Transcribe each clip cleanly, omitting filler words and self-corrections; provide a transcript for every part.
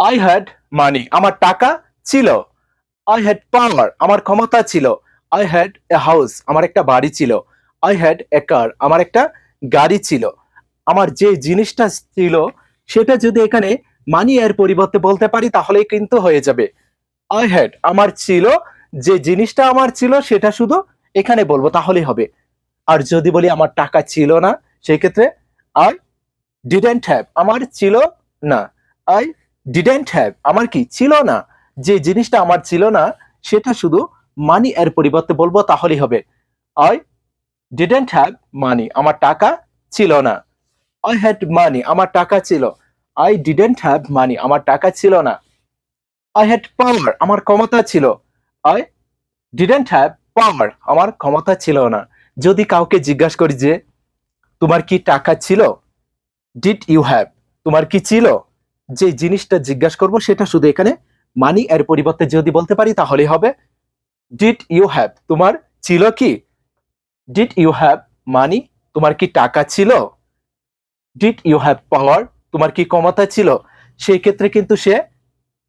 I had money, আমার টাকা ছিল। আই হ্যাড পাওয়ার, আমার ক্ষমতা ছিল। আই হ্যাড এ হাউস, আমার একটা বাড়ি ছিল। আই হ্যাড এ কার, আমার একটা গাড়ি ছিল। আমার যে জিনিসটা ছিল সেটা যদি এখানে মানি এর পরিবর্তে বলতে পারি তাহলেই কিন্তু হয়ে যাবে। আই হ্যাড আমার ছিল, যে জিনিসটা আমার ছিল সেটা শুধু এখানে বলবো তাহলেই হবে। আর যদি বলি আমার টাকা ছিল না, সেই ক্ষেত্রে আই ডিডেন্ট হ্যাভ, আমার ছিল না। আই ডিডেন্ট হ্যাভ, আমার কি ছিল না, যে জিনিসটা আমার ছিল না সেটা শুধু মানি এর পরিবর্তে বলবো তাহলেই হবে। আই ডিডেন্ট হ্যাভ মানি, আমার টাকা ছিল না। আই হ্যাড মানি, আমার টাকা ছিল। আই ডিডেন্ট হ্যাভ মানি, আমার টাকা ছিল না। আই হ্যাড পাওয়ার, আমার ক্ষমতা ছিল। আই ডিডেন্ট হ্যাভ পাওয়ার, আমার ক্ষমতা ছিল না। যদি কাউকে জিজ্ঞাসা করি যে তোমার কি টাকা ছিল, ডিড ইউ হ্যাভ, তোমার কি ছিল, যে জিনিসটা জিজ্ঞাসা করব সেটা শুধু এখানে মানি এর পরিবর্তে যদি বলতে পারি তাহলেই হবে ডিড ইউ হ্যাভ, তোমার ছিল কি। ডিড ইউ হ্যাভ মানি, তোমার কি টাকা ছিল। ডিড ইউ হ্যাভ পাওয়ার, তোমার কি ক্ষমতা ছিল। সেই ক্ষেত্রে কিন্তু সে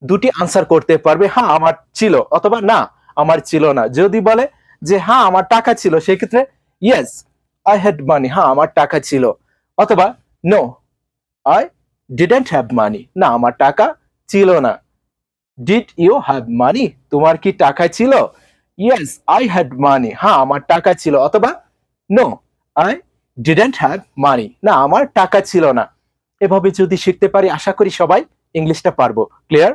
দুটি আনসার করতে পারবে, হ্যাঁ আমার ছিল অথবা না আমার ছিল না। যদি বলে যে হ্যাঁ আমার টাকা ছিল, সেক্ষেত্রে ইয়েস আই হ্যাড মানি, হ্যাঁ আমার টাকা ছিল। অথবা no I didn't have money, না আমার টাকা ছিল না। ডিড ইউ হ্যাভ মানি, তোমার কি টাকা ছিল। ইয়েস আই হ্যাড মানি, হ্যাঁ আমার টাকা ছিল। অথবা no I didn't have money, না আমার টাকা ছিল না। এভাবে যদি শিখতে পারি আশা করি সবাই ইংলিশটা পারবো। ক্লিয়ার?